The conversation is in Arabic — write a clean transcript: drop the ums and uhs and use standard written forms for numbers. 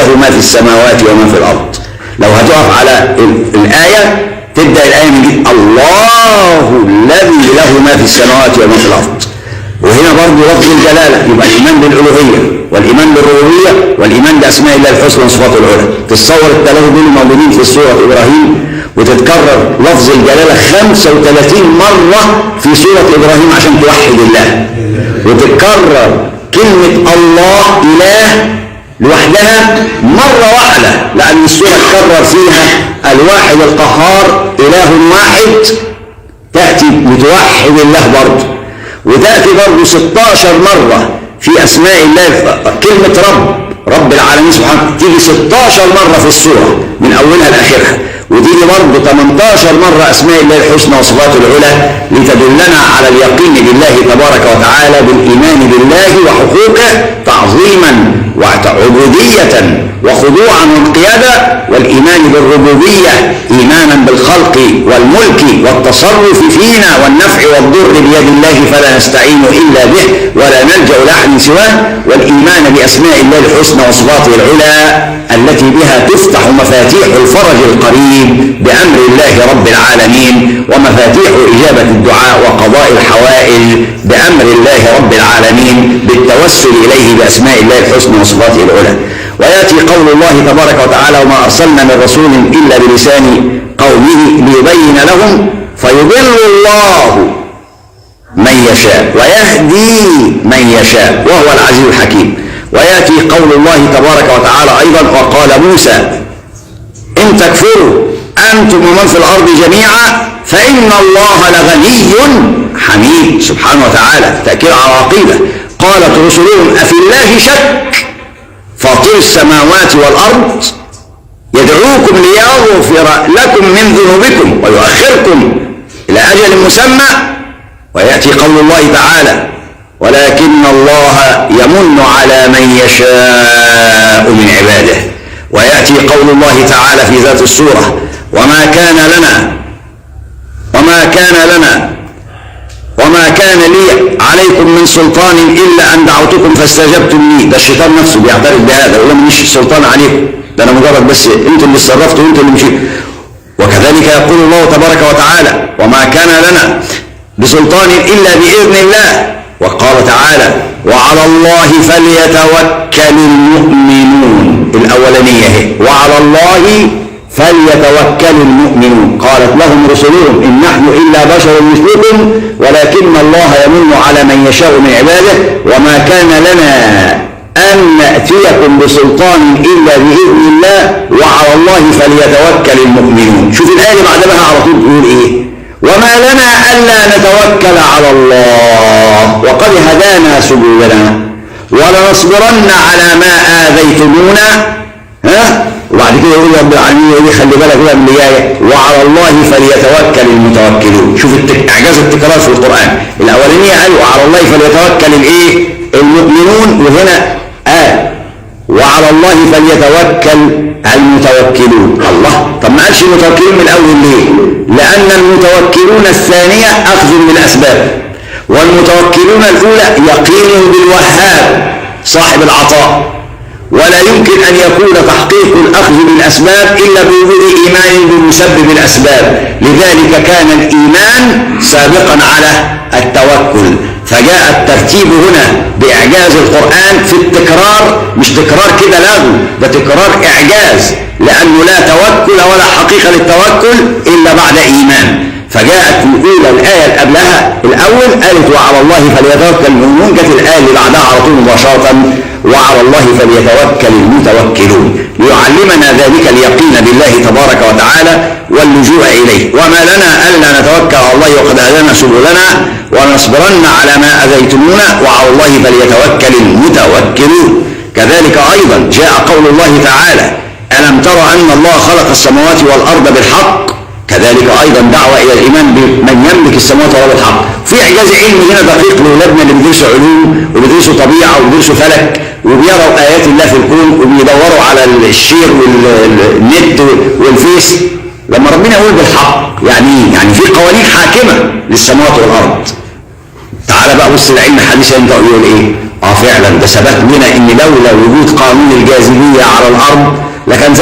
له ما في السماوات وما في الأرض. لو هتقف على الآية تبدأ الآية من جديد: الله الذي له ما في السماوات وما في الأرض. وهنا برضه لفظ الجلالة، يبقى الإيمان بالألوهية والإيمان بالربوبية والإيمان بأسماء الله الحسنى وصفاته العلى. تتصور الثلاثة دول موجودين في سورة إبراهيم، وتتكرر لفظ الجلالة 35 مرة في سورة إبراهيم عشان توحد الله، وتتكرر كلمة الله إله لوحدها مرة واحدة، لأن السورة تكرر فيها الواحد القهار إله واحد، تأتي بتوحد الله برضه. وتأتي برضه 16 مرة في أسماء الله كلمة رب العالمين سبحانه، تيجي 16 مرة في السورة من أولها لآخرها. وتيجي برضه 18 مرة أسماء الله الحسنى وصفاته العلى، لتدلنا على اليقين بالله تبارك وتعالى، بالإيمان بالله وحقوقه تعظيما وعبودية وخضوعا وانقيادا، والإيمان بالربوبية إيمانا بالخلق والملك والتصرف فينا والنفع والضر بيد الله فلا نستعين إلا به ولا نلجأ لأحد سواه، والإيمان بأسماء الله الحسنى وصفاته العلى التي بها تفتح مفاتيح الفرج القريب بأمر الله رب العالمين، ومفاتيح إجابة الدعاء وقضاء الحوائج بأمر الله رب العالمين بالتوسل إليه بأسماء الله الحسنى وصفاته العلى. ويأتي قول الله تبارك وتعالى: وما أرسلنا من رسول إلا بلسان قومه ليبين لهم، فيضل الله من يشاء ويهدي من يشاء وهو العزيز الحكيم. ويأتي قول الله تبارك وتعالى أيضا: وقال موسى إن تكفروا أنتم ومن في الأرض جميعا فإن الله لغني حميد. سبحانه وتعالى تأكيد على عقيدة. قالت رسلهم أفي الله شك فاطر السماوات والأرض يدعوكم ليغفر لكم من ذنوبكم ويؤخركم إلى أجل مسمى. ويأتي قول الله تعالى: ولكن الله يمن على من يشاء من عباده. ويأتي قول الله تعالى في ذات السورة: وما كان لي عليكم من سلطان إلا أن دعوتكم فاستجبتم لي. ده الشيطان نفسه بيعترف بهذا، ولا مش سلطان عليكم، ده أنا مجرد بس أنتم اللي اتصرفتوا وأنتم اللي مشيتوا. وكذلك يقول الله تبارك وتعالى: وما كان لنا بسلطان إلا بإذن الله. وقال تعالى: وعلى الله فليتوكل المؤمنون. الأولانية هي وعلى الله فليتوكل المؤمنون. قالت لهم رسلهم إن نحن إلا بشر مثلكم ولكن الله يمن على من يشاء من عباده وما كان لنا أن نأتيكم بسلطان إلا بإذن الله وعلى الله فليتوكل المؤمنون. شوف الآية اللي بعدها على طول تقول إيه؟ وما لنا ألا نتوكل على الله وقد هدانا سبلنا ولنصبرن على ما آذيتمونا. وبعد كده يقول رب العالمين يقول خلي بالك بقى من الآية: وعلى الله فليتوكل المتوكلون. شوف إعجاز التكرار في القرآن. الأولانية قال وعلى الله فليتوكل المؤمنون، وهنا قال وعلى الله فليتوكل المتوكلون. الله، طب ما قالش المتوكلون من الأول ليه؟ لأن المتوكلون الثانية أخذ بالأسباب، والمتوكلون الأولى يقين بالوهاب صاحب العطاء. ولا يمكن أن يكون تحقيق الأخذ بالأسباب إلا بوجود إيمان بمسبب الأسباب، لذلك كان الإيمان سابقا على التوكل. فجاء الترتيب هنا بإعجاز القرآن في التكرار، مش تكرار كده لغو، ده تكرار إعجاز، لأنه لا توكل ولا حقيقة للتوكل إلا بعد إيمان. فجاءت الأولى الآية اللي قبلها الأول قالت وعلى الله فليتوكل المؤمنون، جت الآية اللي بعدها على طول مباشرة وعلى الله فليتوكل المتوكلون، ليعلمنا ذلك اليقين بالله تبارك وتعالى واللجوء إليه. وما لنا ألا نتوكل على الله وقد هدانا سبلنا ولنصبرن على ما أذيتمونا وعلى الله فليتوكل المتوكلون. كذلك أيضا جاء قول الله تعالى: ألم تر أن الله خلق السماوات والأرض بالحق. كذلك أيضا دعوة إلى الإيمان بمن يملك السماوات والأرض بالحق. في إعجاز علمي هنا دقيق لأولادنا اللي بيدرسوا علوم وبيدرسوا طبيعة وبيدرسوا فلك وبيروا آيات الله في الكون وبيدوروا على الشير والنت والفيس. لما ربنا يقول بالحق يعني في قوانين حاكمة للسماوات والأرض. تعال بقى بص العلم الحديث انت يقول ايه؟ فعلا ده ثبت لنا ان لولا وجود قانون الجاذبيه على الارض لكان